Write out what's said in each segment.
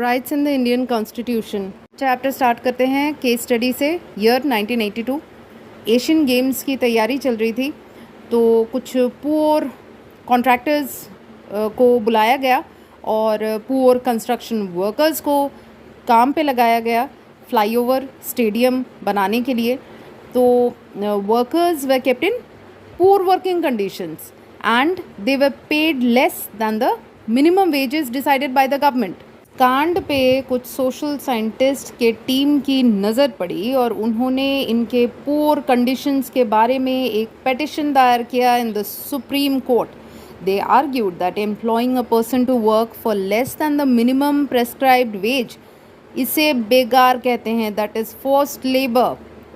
Rights in the Indian constitution. Chapter start करते हैं case study से। ईयर 1982 एशियन गेम्स की तैयारी चल रही थी, तो कुछ पुअर कॉन्ट्रैक्टर्स को बुलाया गया और पुअर कंस्ट्रक्शन वर्कर्स को काम पे लगाया गया फ्लाईओवर स्टेडियम बनाने के लिए। तो workers were kept in poor working conditions and they were paid less than the minimum wages decided by the government. कांड पे कुछ सोशल साइंटिस्ट के टीम की नज़र पड़ी और उन्होंने इनके पुअर कंडीशंस के बारे में एक पेटिशन दायर किया in the supreme court. They argued that employing a person to work for less than the minimum prescribed wage, इसे बेगार कहते हैं, that is forced labor,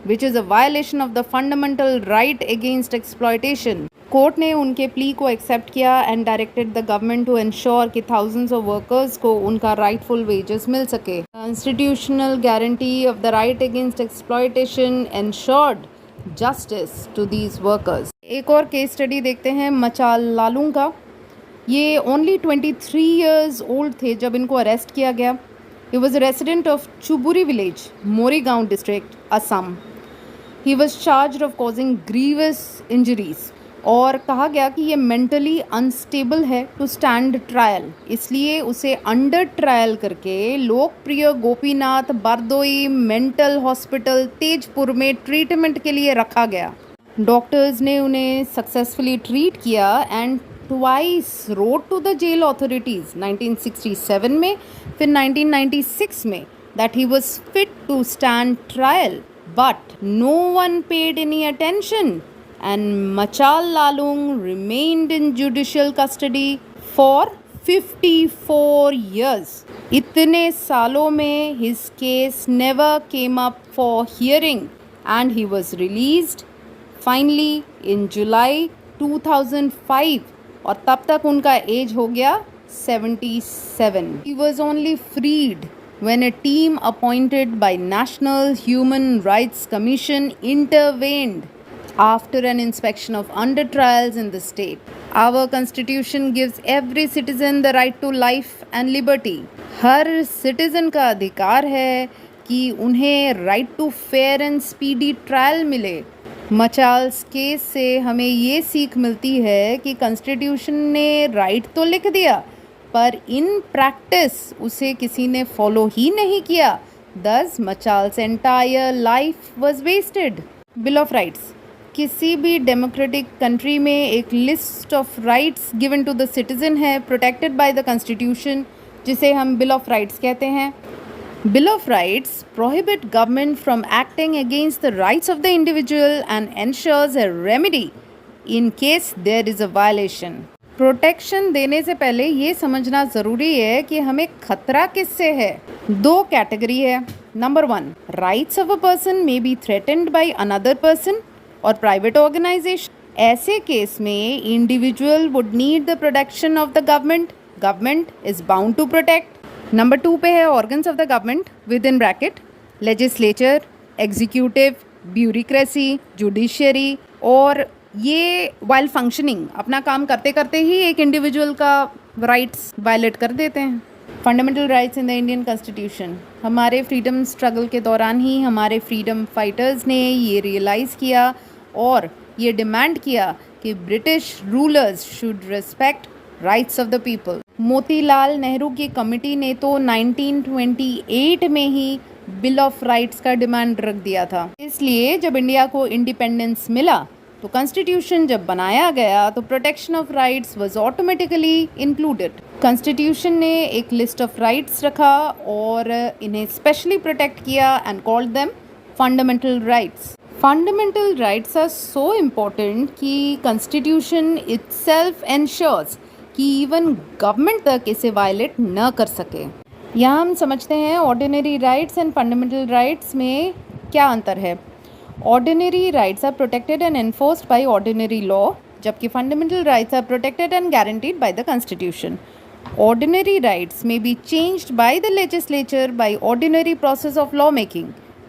which is a violation of the fundamental right against exploitation. Court ने उनके plea को accept किया and directed the government to ensure कि thousands of workers को उनका राइटफुल वेजेस मिल सके। Constitutional guarantee of the right against exploitation ensured justice to these workers. एक और केस स्टडी देखते हैं मचाल लालू का। ये ओनली 23 ईयर्स ओल्ड थे जब इनको अरेस्ट किया गया। He was a resident of Chuburi village, Morigaon district, Assam. He was charged of causing grievous injuries और कहा गया कि ये मेंटली अनस्टेबल है टू स्टैंड ट्रायल, इसलिए उसे अंडर ट्रायल करके लोकप्रिय गोपीनाथ बारदोई मेंटल हॉस्पिटल तेजपुर में ट्रीटमेंट के लिए रखा गया। डॉक्टर्स ने उन्हें सक्सेसफुली ट्रीट किया and twice wrote to the jail authorities 1967 में, फिर 1996 में, that he was fit to stand trial, but no one paid any attention and Machal Lalung remained in judicial custody for 54 years. इतने सालों में his case never came up for hearing and he was released finally in July 2005 और तब तक उनका as हो गया 77. He was only freed when a team appointed by National Human Rights Commission intervened after an inspection of under trials in the state. Our constitution gives every citizen the right to life and liberty. Her citizen का अधिकार है कि उन्हें right to fair and speedy trial मिले। मचाल्स case से हमें ये सीख मिलती है कि constitution ने right तो लिख दिया, पर in practice उसे किसी ने follow ही नहीं किया। Thus, Machal's entire life was wasted. Bill of Rights. किसी भी डेमोक्रेटिक कंट्री में एक list of rights given to the citizen है, प्रोटेक्टेड बाय द कॉन्स्टिट्यूशन, जिसे हम बिल ऑफ राइट्स कहते हैं। Bill of rights prohibit government from acting against the rights of the individual and ensures a remedy in case there is a violation. Protection देने से पहले ये समझना ज़रूरी है कि हमें खतरा किससे है। दो कैटेगरी है। Number 1, rights of a person may be threatened by another person और प्राइवेट ऑर्गेनाइजेशन। ऐसे केस में individual would need the protection of the government, government is bound to protect. Number 2 पे है organs of the government within bracket legislature, executive, bureaucracy, judiciary, और ये while functioning अपना काम करते करते ही एक इंडिविजुअल का राइट्स वायलेट कर देते हैं। Fundamental rights in the Indian constitution. हमारे फ्रीडम स्ट्रगल के दौरान ही हमारे फ्रीडम फाइटर्स ने ये रियलाइज़ किया और ये डिमांड किया कि British rulers should respect rights of the people. Motilal Nehru की कमिटी ने तो 1928 में ही बिल ऑफ राइट्स का डिमांड रख दिया था। इसलिए जब इंडिया को इंडिपेंडेंस मिला तो कॉन्स्टिट्यूशन जब बनाया गया तो protection of rights was automatically included. Constitution ने एक लिस्ट ऑफ राइट्स रखा और इन्हें स्पेशली प्रोटेक्ट किया and called them fundamental rights. Fundamental rights are so important कि कॉन्स्टिट्यूशन इटसेल्फ एंश्योर्स कि इवन गवर्नमेंट तक इसे वायलेट न कर सके। यहाँ हम समझते हैं ordinary rights and fundamental rights में क्या अंतर है। Ordinary rights are protected and enforced by ordinary law, जबकि fundamental rights are protected and guaranteed by the constitution. Ordinary rights may be changed by the legislature by ordinary process of law making,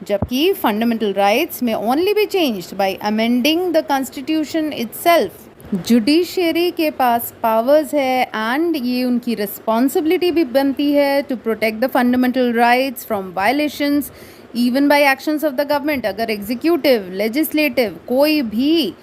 जबकि fundamental rights may only be changed by amending the constitution itself. Judiciary के पास powers है and ये उनकी responsibility भी बनती है to protect the fundamental rights from violations even by actions of the government. अगर executive legislative कोई भी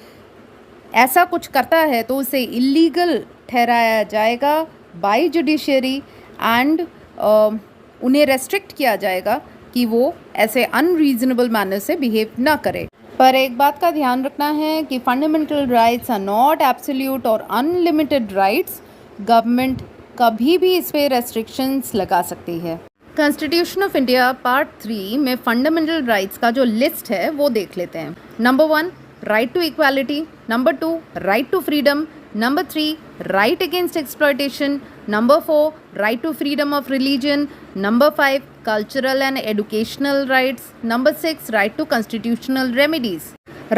ऐसा कुछ करता है तो उसे इलीगल ठहराया जाएगा बाय जुडिशरी एंड उन्हें रेस्ट्रिक्ट किया जाएगा कि वो ऐसे अनरीजनेबल मैनर से बिहेव ना करे। पर एक बात का ध्यान रखना है कि fundamental rights are not absolute और अनलिमिटेड राइट्स। गवर्नमेंट कभी भी इस पे रेस्ट्रिक्शंस लगा सकती है। कॉन्स्टिट्यूशन ऑफ इंडिया पार्ट 3 में फंडामेंटल राइट्स का जो लिस्ट है वो देख लेते हैं। Number 1 right to equality, number 2 right to freedom, number 3 right against exploitation, number 4 right to freedom of religion, number 5 cultural and educational rights, number 6 right to constitutional remedies।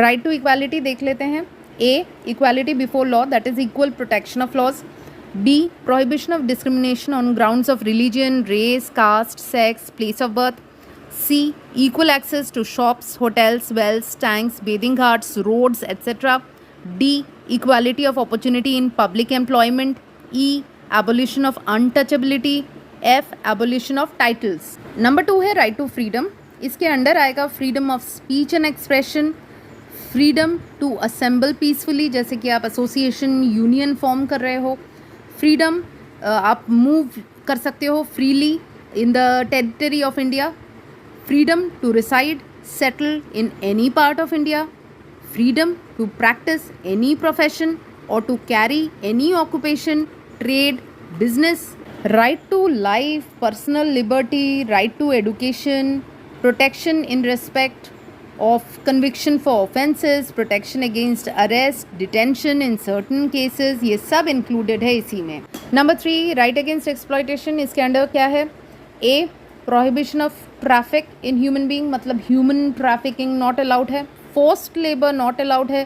right to equality देख लेते हैं। A equality before law, that is equal protection of laws। B prohibition of discrimination on grounds of religion, race, caste, sex, place of birth। C equal access to shops, hotels, wells, tanks, bathing ghats, roads, etc। D equality of opportunity in public employment। E abolition of untouchability। F abolition of titles. Number 2 है right to freedom. इसके under आएगा freedom of speech and expression, freedom to assemble peacefully, जैसे कि आप association union form कर रहे हो, freedom आप मूव कर सकते हो freely in the territory of India, freedom to reside settle in any part of India, freedom to practise any profession और to carry any occupation, trade, business, right to life, personal liberty, right to education, protection in respect of conviction for offences, protection against arrest, detention in certain cases, ये सब included है इसी में। Number 3 right against exploitation, इसके under क्या है? A prohibition of traffic in human being, मतलब human trafficking not allowed है, forced labor not allowed है,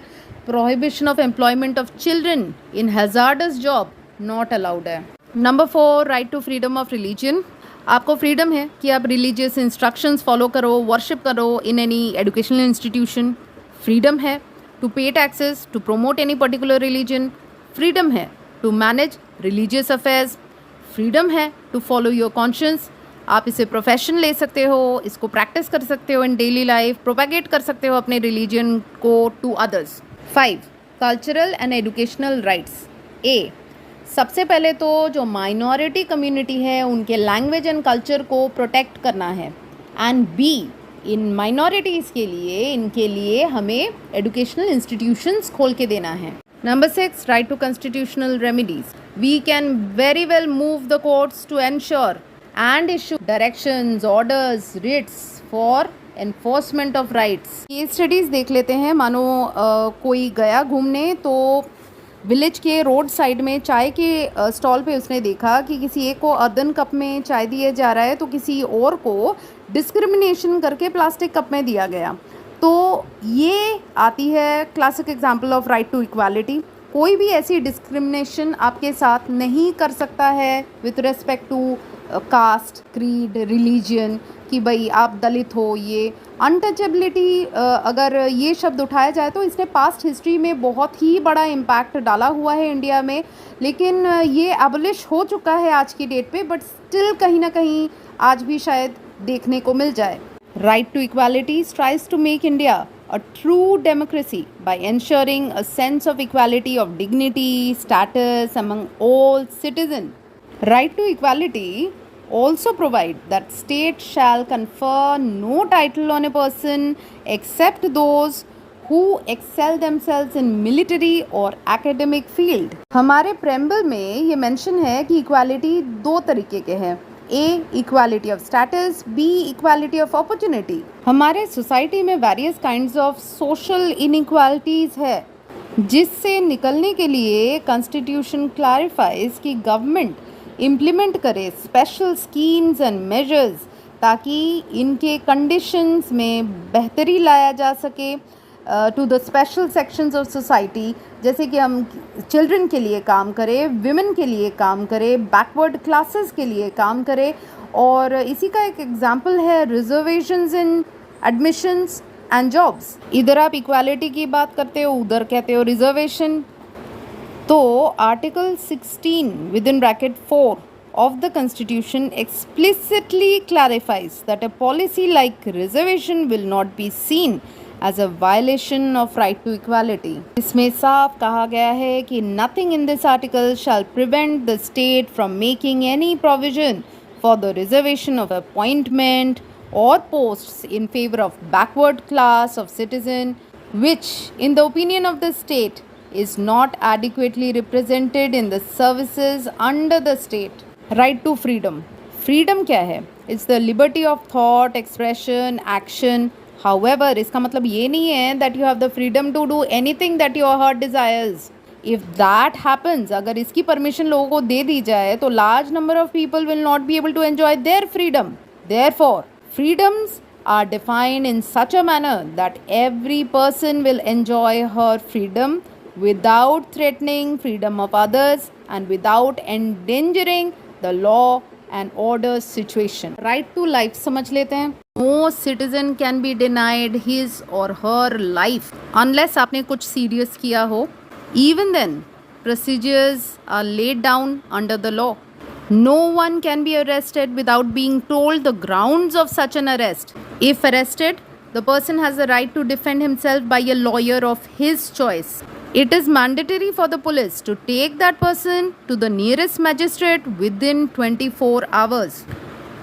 prohibition of employment of children in hazardous job not allowed है। Number 4 right to freedom of religion, आपको freedom है कि आप religious instructions follow करो, worship करो in any educational institution, freedom है to pay taxes to promote any particular religion, freedom है to manage religious affairs, freedom है टू फॉलो योर कॉन्शियंस, आप इसे प्रोफेशन ले सकते हो, इसको प्रैक्टिस कर सकते हो इन डेली लाइफ, प्रोपेगेट कर सकते हो अपने रिलीजन को to others. 5 cultural and educational rights. A सबसे पहले तो जो माइनॉरिटी कम्युनिटी है उनके लैंग्वेज एंड कल्चर को प्रोटेक्ट करना है, एंड बी इन माइनॉरिटीज़ के लिए इनके लिए हमें एजुकेशनल इंस्टीट्यूशंस खोल के देना है। Number 6 right to constitutional remedies, we can very well move the courts to ensure and issue directions, orders, writs for enforcement of rights. Case studies देख लेते हैं। मानो कोई गया घूमने तो विलेज के रोड साइड में चाय के स्टॉल पे उसने देखा कि किसी एक को अर्दन कप में चाय दिया जा रहा है तो किसी और को डिस्क्रिमिनेशन करके प्लास्टिक कप में दिया गया। तो ये आती है classic example of right to equality. कोई भी ऐसी डिस्क्रिमिनेशन आपके साथ नहीं कर सकता है with respect to caste, creed, religion कि भाई आप दलित हो। ये अनटचेबिलिटी अगर ये शब्द उठाया जाए तो इसने पास्ट हिस्ट्री में बहुत ही बड़ा इम्पैक्ट डाला हुआ है इंडिया में, लेकिन ये एबलिश हो चुका है आज की डेट पे, बट स्टिल कहीं ना कहीं आज भी शायद देखने को मिल जाए। Right to equality strives to make India a true democracy by ensuring a sense of equality of dignity, status among all citizens. Right to equality also provide that state shall confer no title on a person except those who excel themselves in military or academic field। हमारे preamble में ये mention है कि equality दो तरीके के हैं, A equality of status, B equality of opportunity। हमारे सोसाइटी में various kinds of social inequalities है, जिससे निकलने के लिए कॉन्स्टिट्यूशन क्लैरिफाइज कि गवर्नमेंट इम्प्लीमेंट करे स्पेशल स्कीम्स एंड मेजर्स ताकि इनके कंडीशंस में बेहतरी लाया जा सके to the special sections of society, जैसे कि हम चिल्ड्रन के लिए काम करें, विमेन के लिए काम करें, बैकवर्ड क्लासेस के लिए काम करें। और इसी का एक एग्जांपल है reservations in admissions and jobs. इधर आप इक्वालिटी की बात करते हो, उधर कहते हो रिजर्वेशन। तो article 16 within bracket 4 of the constitution explicitly clarifies that a policy like reservation will not be seen as a violation of right to equality. इसमें साफ कहा गया है कि nothing in this article shall prevent the state from making any provision for the reservation of appointment or posts in favor of backward class of citizen which in the opinion of the state is not adequately represented in the services under the state. Right to freedom. Freedom क्या है? It's the liberty of thought, expression, action. However, इसका मतलब ये नहीं है that you have the freedom to do anything that your heart desires. If that happens, अगर इसकी permission लोगों को दे दी जाए तो large number of people will not be able to enjoy their freedom. Therefore, freedoms are defined in such a manner that every person will enjoy her freedom without threatening freedom of others and without endangering the law and order situation. Right to life समझ लेते हैं. No citizen can be denied his or her life unless आपने कुछ serious किया हो. Even then, procedures are laid down under the law. No one can be arrested without being told the grounds of such an arrest. If arrested, the person has the right to defend himself by a lawyer of his choice. It is mandatory for the police to take that person to the nearest magistrate within 24 hours.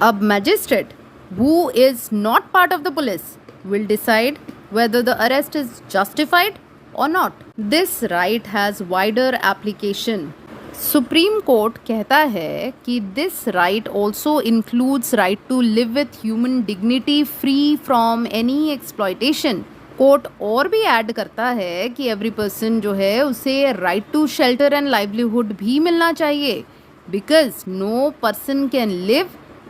A magistrate who is not part of the police will decide whether the arrest is justified or not. This right has wider application. Supreme Court कहता है कि this right also includes right to live with human dignity free from any exploitation. Court और भी add करता है कि every person जो है उसे right to shelter and livelihood भी मिलना चाहिए because no person can live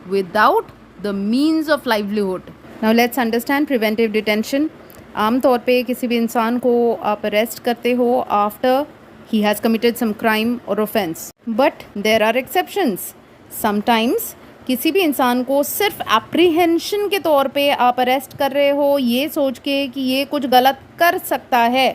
without the means of livelihood. Now let's understand preventive detention. आमतौर पे किसी भी इंसान को आप अरेस्ट करते हो after he has committed some crime or offense. But there are exceptions. Sometimes किसी भी इंसान को सिर्फ एप्रीहेंशन के तौर पे आप अरेस्ट कर रहे हो ये सोच के कि ये कुछ गलत कर सकता है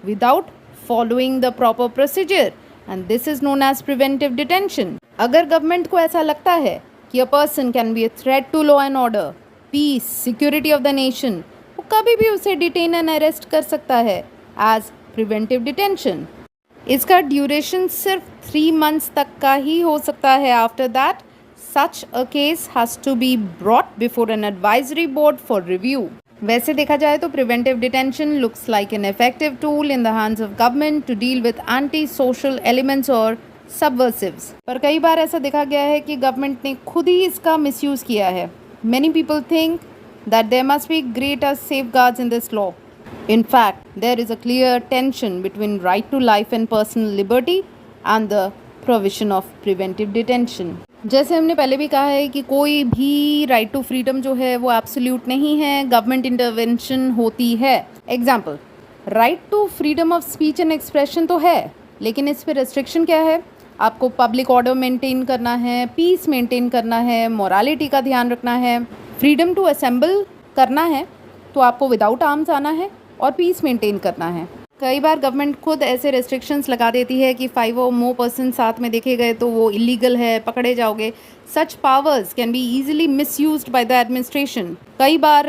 without following the proper procedure and this is known as preventive detention. अगर गवर्नमेंट को ऐसा लगता है कि a person can be a threat to law and order, peace, security of the nation, वो कभी भी उसे डिटेन एंड अरेस्ट कर सकता है एज प्रिवेंटिव डिटेंशन. इसका ड्यूरेशन सिर्फ 3 months तक का ही हो सकता है. After that such a case has to be brought before an advisory board for review. वैसे देखा जाए तो preventive detention looks like an effective tool in the hands of government to deal with anti-social elements or subversives. पर कई बार ऐसा देखा गया है कि गवर्नमेंट ने खुद ही इसका मिसयूज़ किया है. Many people think that there must be greater safeguards in this law. In fact, there is a clear tension between right to life and personal liberty and the provision of preventive detention. जैसे हमने पहले भी कहा है कि कोई भी right to freedom जो है वो एब्सोल्यूट नहीं है, गवर्नमेंट इंटरवेंशन होती है. Example, right to freedom of speech and expression तो है, लेकिन इस पर रेस्ट्रिक्शन क्या है? आपको पब्लिक ऑर्डर मेंटेन करना है, पीस मेंटेन करना है, मोरालिटी का ध्यान रखना है. फ्रीडम टू असेंबल करना है तो आपको विदाउट आर्म्स आना है और पीस मेंटेन करना है. कई बार गवर्नमेंट खुद ऐसे रेस्ट्रिक्शंस लगा देती है कि 5 or more पर्सन साथ में देखे गए तो वो इलीगल है, पकड़े जाओगे. Such powers can be easily misused by the administration. कई बार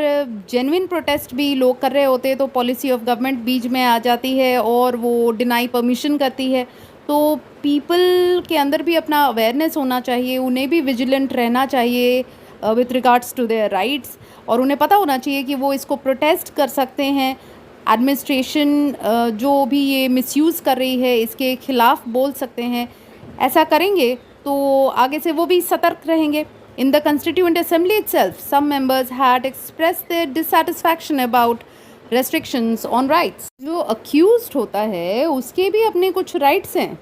जेन्युइन प्रोटेस्ट भी लोग कर रहे होते तो पॉलिसी ऑफ गवर्नमेंट बीच में आ जाती है और वो डिनाई परमिशन करती है. तो पीपल के अंदर भी अपना अवेयरनेस होना चाहिए, उन्हें भी विजिलेंट रहना चाहिए with regards to their rights, और उन्हें पता होना चाहिए कि वो इसको प्रोटेस्ट कर सकते हैं. एडमिनिस्ट्रेशन जो भी ये मिसयूज़ कर रही है इसके खिलाफ बोल सकते हैं. ऐसा करेंगे तो आगे से वो भी सतर्क रहेंगे. In the constituent assembly itself some members had express their dissatisfaction about restrictions on rights. जो अक्यूज्ड होता है उसके भी अपने कुछ राइट्स हैं.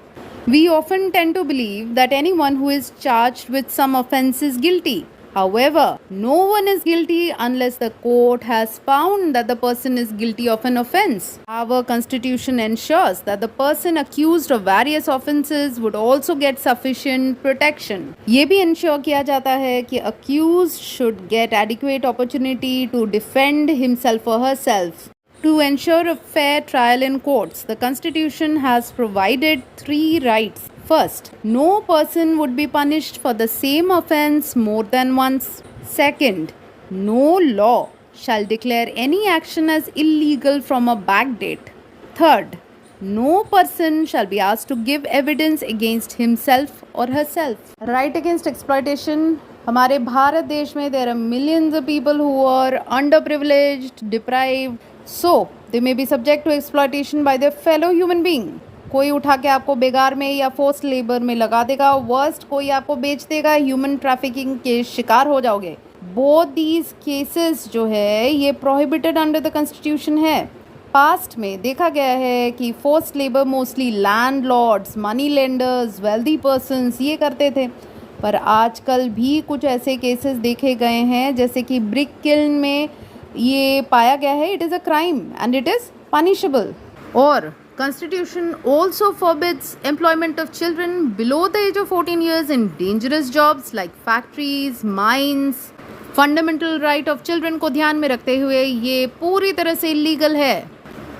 We often tend to believe that anyone who is charged with some offence is guilty. However, no one is guilty unless the court has found that the person is guilty of an offense. Our constitution ensures that the person accused of various offenses would also get sufficient protection. ये भी ensure किया जाता है कि accused should get adequate opportunity to defend himself or herself. To ensure a fair trial in courts, the Constitution has provided 3 rights. First, no person would be punished for the same offence more than once. Second, no law shall declare any action as illegal from a backdate. Third, no person shall be asked to give evidence against himself or herself. Right against exploitation. हमारे भारत देश में there are millions of people who are underprivileged, deprived, so they may be subject to exploitation by their fellow human being. कोई उठा के आपको बेगार में या force labour में लगा देगा, वर्स्ट कोई आपको बेच देगा, ह्यूमन ट्रैफिकिंग के शिकार हो जाओगे. बोथ दीज केसेस जो है ये प्रोहिबिटेड अंडर द कॉन्स्टिट्यूशन है. पास्ट में देखा गया है कि force labour mostly landlords, money lenders, wealthy persons ये करते थे, पर आजकल भी कुछ ऐसे केसेस देखे गए हैं जैसे कि ब्रिक किल्न में ये पाया गया है. It is a crime and it is punishable. और Constitution also forbids employment of children below the age of 14 years in dangerous jobs like factories, mines. Fundamental right of children को ध्यान में रखते हुए ये पूरी तरह से illegal है.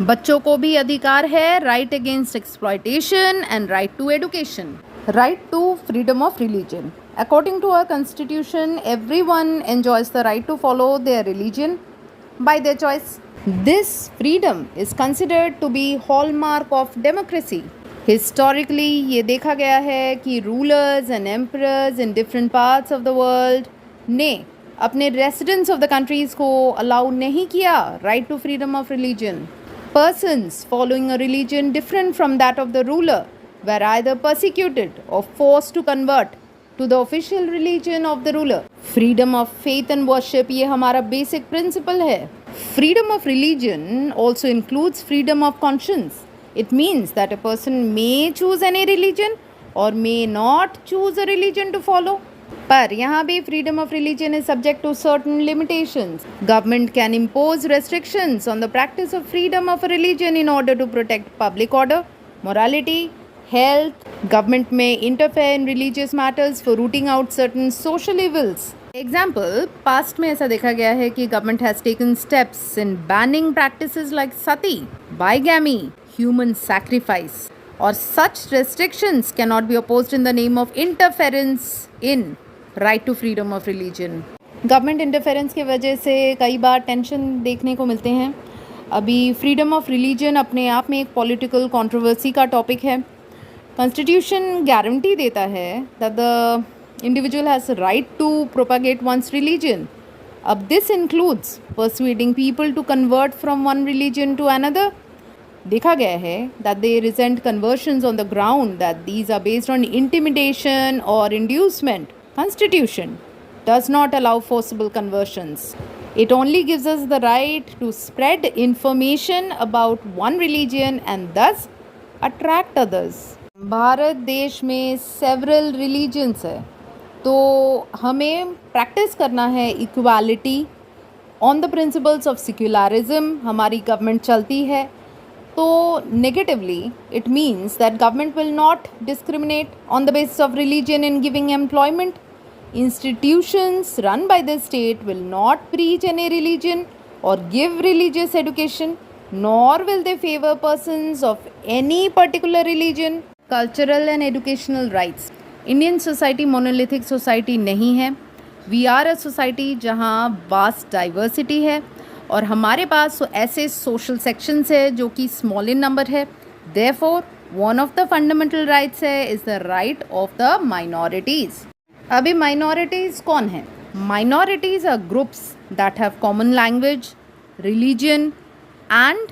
बच्चों को भी अधिकार है right against exploitation and right to education. Right to freedom of religion. According to our constitution, everyone enjoys the right to follow their religion by their choice. This freedom is considered to be hallmark of democracy. Historically, ये देखा गया है कि rulers and emperors in different parts of the world ने अपने residents of the countries को allow नहीं किया right to freedom of religion. Persons following a religion different from that of the ruler were either persecuted or forced to convert to the official religion of the ruler. Freedom of faith and worship ये हमारा basic principle है. Freedom of religion also includes freedom of conscience. It means that a person may choose any religion or may not choose a religion to follow. पर यहाँ भी freedom of religion is subject to certain limitations. Government can impose restrictions on the practice of freedom of a religion in order to protect public order, morality, health. Government may interfere in religious matters for rooting out certain social evils. Example, past में ऐसा देखा गया है कि government has taken steps in banning practices like sati, bigamy, human sacrifice, or such restrictions cannot be opposed in the name of interference in right to freedom of religion. Government interference की वजह से कई बार tension देखने को मिलते हैं. अभी freedom of religion अपने आप में एक political controversy का टॉपिक है. Constitution गारंटी देता है that the individual has a right to propagate one's religion. This includes persuading people to convert from one religion to another. देखा गया है that they resent conversions on the ground that these are based on intimidation or inducement. Constitution does not allow forcible conversions. It only gives us the right to spread information about one religion and thus attract others. Bharat देश में several religions है, तो हमें practice करना है equality on the principles of secularism. हमारी government चलती है तो negatively it means that government will not discriminate on the basis of religion in giving employment. Institutions run by the state will not preach any religion और give religious education, nor will they favour persons of any particular religion. Cultural and educational rights. Indian society monolithic society नहीं है. We are a society जहाँ vast diversity है और हमारे पास ऐसे social sections है जो कि स्मॉल इन नंबर है. Therefore one of the fundamental rights है is the right of the minorities. अभी माइनॉरिटीज़ कौन है? Minorities are groups that have common language, religion and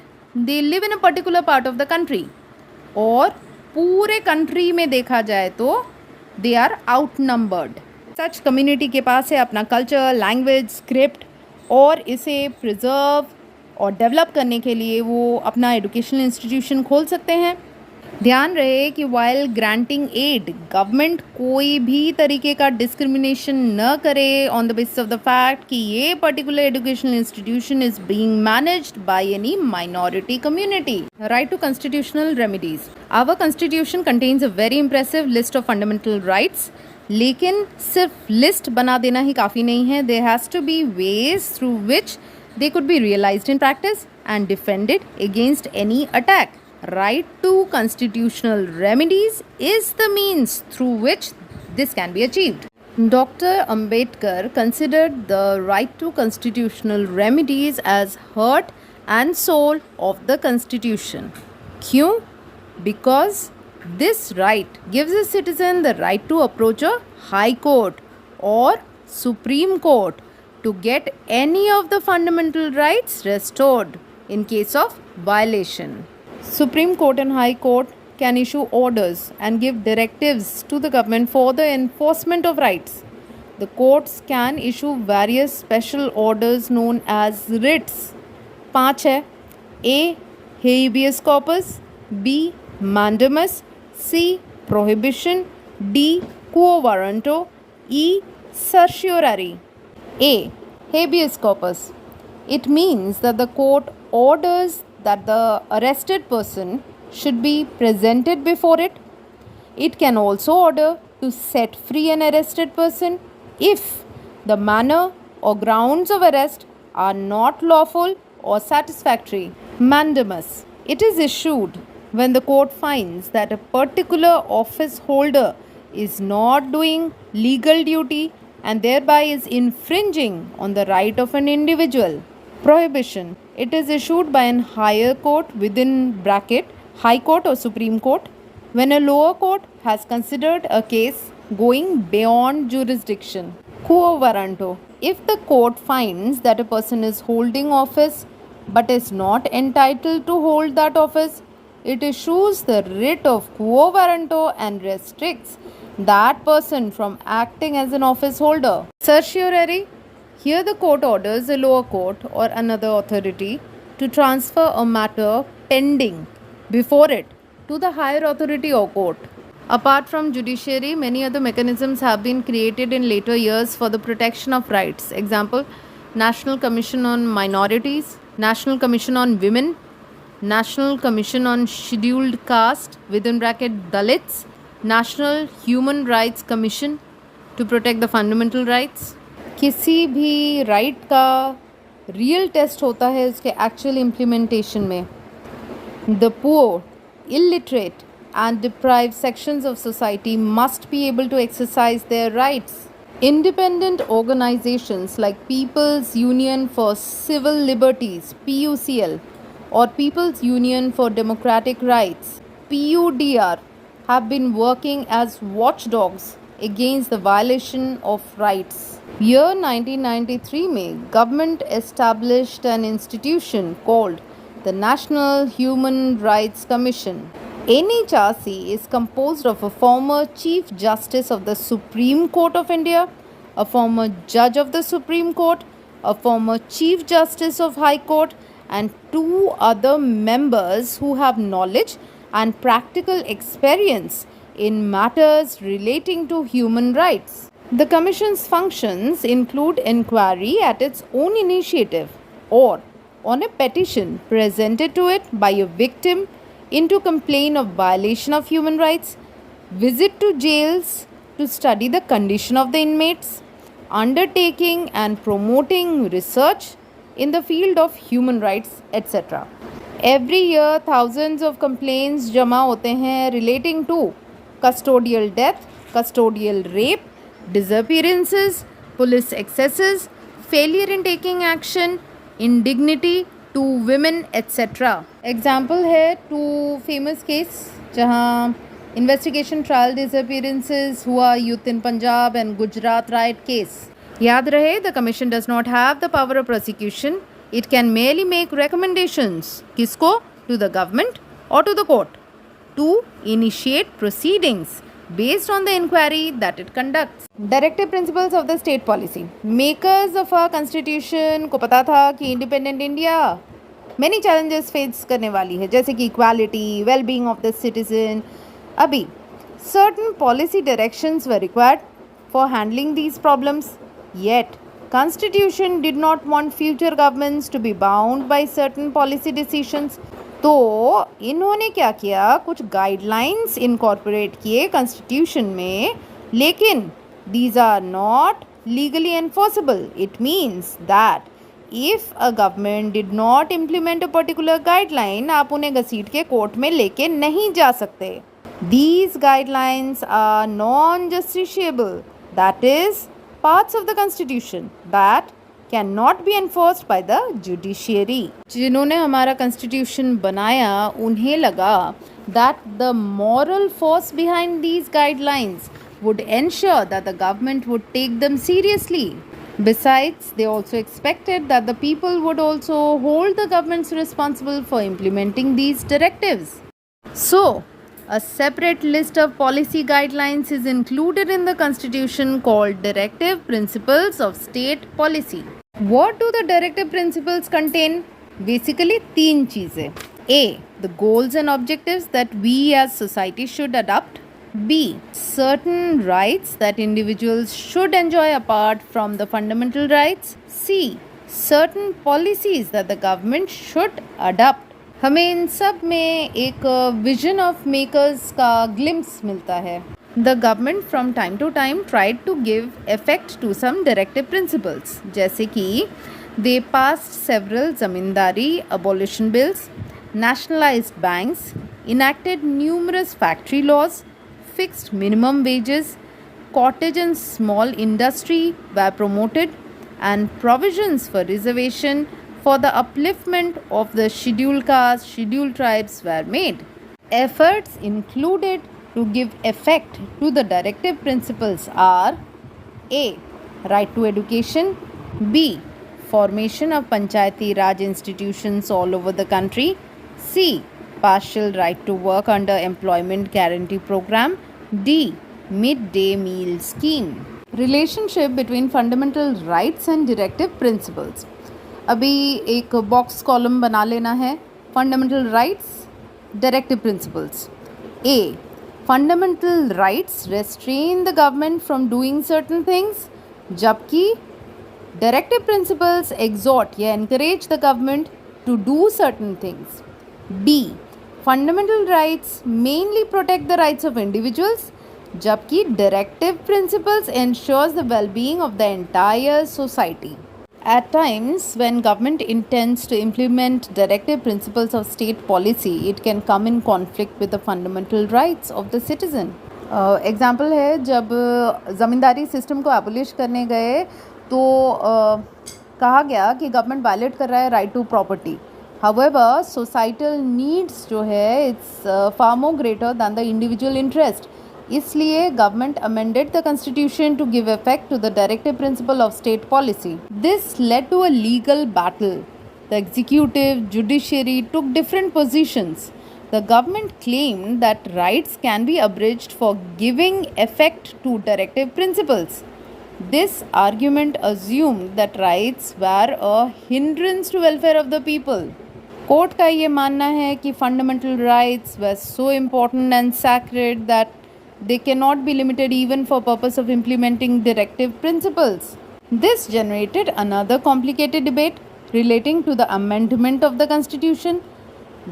they live in a particular part of the country. और पूरे country में देखा जाए तो they are outnumbered. Such community के पास है अपना कल्चर, लैंग्वेज, स्क्रिप्ट और इसे प्रिजर्व और डेवलप करने के लिए वो अपना एजुकेशनल इंस्टीट्यूशन खोल सकते हैं. ध्यान रहे कि वाइल ग्रांटिंग एड गवर्नमेंट कोई भी तरीके का डिस्क्रिमिनेशन न करे on the basis of the fact कि ये particular educational institution is being managed by any minority community. Right to constitutional remedies. Our constitution contains a very impressive list of fundamental rights. लेकिन सिर्फ list बना देना ही काफ़ी नहीं है. There has to be ways through which They could be realized in practice and defended against any attack. Right to constitutional remedies is the means through which this can be achieved. Dr. Ambedkar considered the right to constitutional remedies as heart and soul of the constitution. क्यों? Because this right gives a citizen the right to approach a high court or supreme court to get any of the fundamental rights restored in case of violation. Supreme Court and High Court can issue orders and give directives to the government for the enforcement of rights. The courts can issue various special orders known as writs. 5 है A. Habeas corpus, B. Mandamus, C. Prohibition, D. Quo warranto, E. Certiorari. A. Habeas corpus. It means that the court orders that the arrested person should be presented before it. It can also order to set free an arrested person if the manner or grounds of arrest are not lawful or satisfactory. Mandamus. It is issued when the court finds that a particular office holder is not doing legal duty and thereby is infringing on the right of an individual. Prohibition. It is issued by an higher court within bracket High Court or Supreme Court when a lower court has considered a case going beyond jurisdiction. Quo warranto. If the court finds that a person is holding office but is not entitled to hold that office, it issues the writ of quo warranto and restricts that person from acting as an office holder. Certiorari. Here the court orders a lower court or another authority to transfer a matter pending before it to the higher authority or court. Apart from judiciary, many other mechanisms have been created in later years for the protection of rights. Example, National Commission on Minorities, National Commission on Women, National Commission on Scheduled Caste within bracket Dalits, National Human Rights Commission to protect the fundamental rights. किसी भी right का real test होता है उसके actual implementation में. The poor, illiterate and deprived sections of society must be able to exercise their rights. Independent organizations like People's Union for Civil Liberties (PUCL) or People's Union for Democratic Rights (PUDR) have been working as watchdogs against the violation of rights. Year 1993 में government established an institution called the National Human Rights Commission. NHRC is composed of a former Chief Justice of the Supreme Court of India, a former Judge of the Supreme Court, a former Chief Justice of High Court, and 2 other members who have knowledge and practical experience in matters relating to human rights. The Commission's functions include inquiry at its own initiative or on a petition presented to it by a victim into complaint of violation of human rights, visit to jails to study the condition of the inmates, undertaking and promoting research in the field of human rights, etc. Every year, thousands of complaints जमा होते हैं relating to custodial death, custodial rape, disappearances, police excesses, failure in taking action, indignity to women, etc. Example है 2 famous case जहाँ investigation trial disappearances हुआ youth in Punjab and Gujarat riot case. याद रहे, the commission does not have the power of prosecution. It can merely make recommendations. किसको? To the government or to the court to initiate proceedings based on the inquiry that it conducts. Directive principles of the state policy. Makers of our constitution को पता था कि independent India many challenges face करने वाली है, जैसे कि equality, well-being of the citizen. अभी certain policy directions were required for handling these problems. Yet, Constitution did not want future governments to be bound by certain policy decisions. तो इन्होंने क्या किया, कुछ गाइडलाइंस इनकॉर्पोरेट किए कॉन्स्टिट्यूशन में, लेकिन these are not legally enforceable. It means that if a government did not implement a particular guideline, आप उन्हें घसीट के कोर्ट में लेके नहीं जा सकते. These guidelines are non-justiciable, that is, parts of the constitution that cannot be enforced by the judiciary. जिन्होंने हमारा constitution बनाया उन्हें लगा that the moral force behind these guidelines would ensure that the government would take them seriously. Besides, they also expected that the people would also hold the governments responsible for implementing these directives. So, a separate list of policy guidelines is included in the Constitution called Directive Principles of State Policy. What do the directive principles contain? Basically, तीन चीज़ें. A. The goals and objectives that we as society should adopt. B. Certain rights that individuals should enjoy apart from the fundamental rights. C. Certain policies that the government should adopt. हमें इन सब में एक vision of makers का glimpse मिलता है. The government from time to time tried to give effect to some directive principles, जैसे कि they passed several zamindari abolition bills, nationalized banks, enacted numerous factory laws, fixed minimum wages, cottage and small industry were promoted, and provisions for reservation for the upliftment of the scheduled castes, scheduled tribes were made. Efforts included to give effect to the directive principles are A. Right to education. B. Formation of Panchayati Raj institutions all over the country. C. Partial right to work under employment guarantee program. D. Midday meal scheme. Relationship between fundamental rights and directive principles. अभी एक box column बना लेना है. Fundamental rights, directive principles. A. Fundamental rights restrain the government from doing certain things, जबकि directive principles exhort या encourage the government to do certain things. B. Fundamental rights mainly protect the rights of individuals, जबकि directive principles ensures the well-being of the entire society. At times, when government intends to implement directive principles of state policy, it can come in conflict with the fundamental rights of the citizen. Example है, जब ज़मींदारी system को abolish करने गए तो कहा गया कि government violet कर रहा है right to property. However, societal needs जो है it's far more greater than the individual interest. इसलिए government amended the constitution to give effect to the directive principle of state policy. This led to a legal battle. The executive, judiciary took different positions. The government claimed that rights can be abridged for giving effect to directive principles. This argument assumed that rights were a hindrance to welfare of the people. Court का ये मानना है कि fundamental rights were so important and sacred that they cannot be limited even for purpose of implementing directive principles. This generated another complicated debate relating to the amendment of the constitution.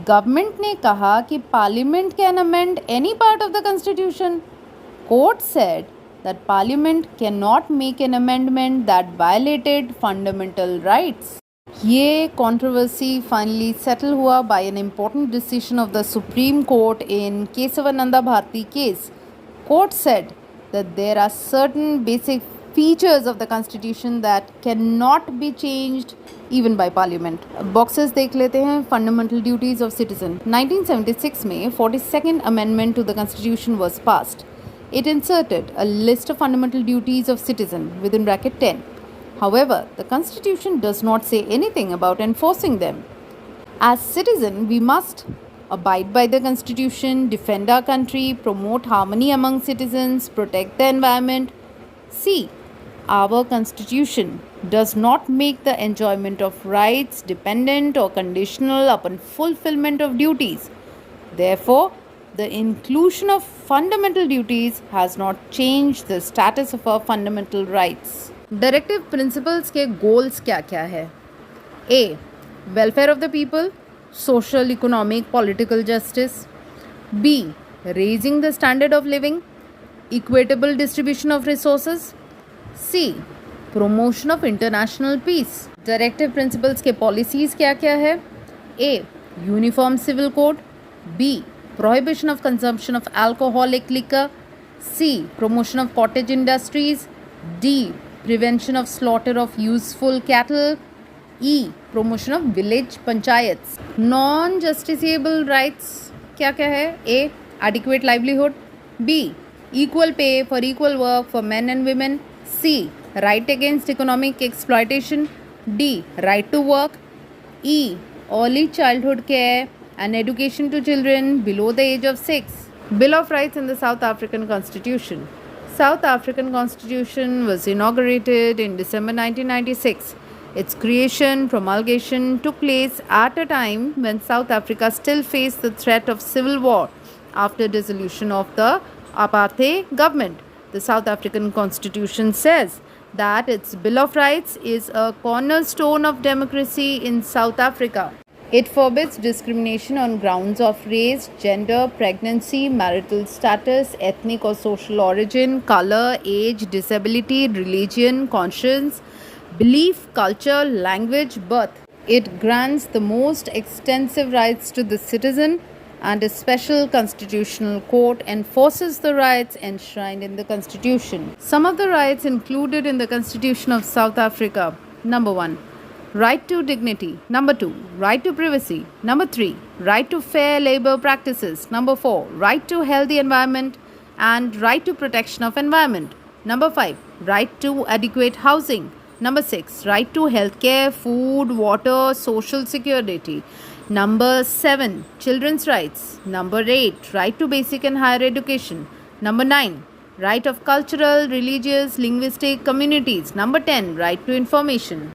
Government ने कहा कि Parliament can amend any part of the constitution. Court said that Parliament cannot make an amendment that violated fundamental rights. ये controversy finally settled हुआ by an important decision of the Supreme Court in Kesavananda Bharati case. Court said that there are certain basic features of the constitution that cannot be changed even by parliament. Boxes देख लेते हैं. Fundamental duties of citizen. 1976 में 42nd amendment to the constitution was passed. It inserted a list of fundamental duties of citizen within bracket 10. However, the constitution does not say anything about enforcing them. As citizen, we must abide by the constitution, defend our country, promote harmony among citizens, protect the environment. See, our constitution does not make the enjoyment of rights dependent or conditional upon fulfillment of duties. Therefore, the inclusion of fundamental duties has not changed the status of our fundamental rights. Directive principles के goals क्या-क्या है? A. Welfare of the people, social, economic, political justice. B. Raising the standard of living, equitable distribution of resources. C. Promotion of international peace. Directive principles के policies क्या क्या है? A, uniform civil code. B, prohibition of consumption of alcoholic liquor. C, promotion of cottage industries. D, prevention of slaughter of useful cattle. E, promotion of village panchayats. Non justiciable rights क्या क्या है? A, adequate livelihood. B, equal pay for equal work for men and women. C, right against economic exploitation. D, right to work. E, early childhood care and education to children below the age of 6. Bill of Rights in the South African Constitution. South African Constitution was inaugurated in December 1996. Its creation, promulgation took place at a time when South Africa still faced the threat of civil war after dissolution of the apartheid government. The South African Constitution says that its Bill of Rights is a cornerstone of democracy in South Africa. It forbids discrimination on grounds of race, gender, pregnancy, marital status, ethnic or social origin, color, age, disability, religion, conscience, belief, culture, language, birth. It grants the most extensive rights to the citizen, and a special constitutional court enforces the rights enshrined in the Constitution. Some of the rights included in the Constitution of South Africa. Number 1. Right to dignity. Number 2, right to privacy. Number 3, right to fair labor practices. Number 4, right to healthy environment and right to protection of environment. Number 5, right to adequate housing. Number 6, right to healthcare, food, water, social security. Number 7, children's rights. Number 8, right to basic and higher education. Number 9, right of cultural, religious, linguistic communities. Number 10, right to information.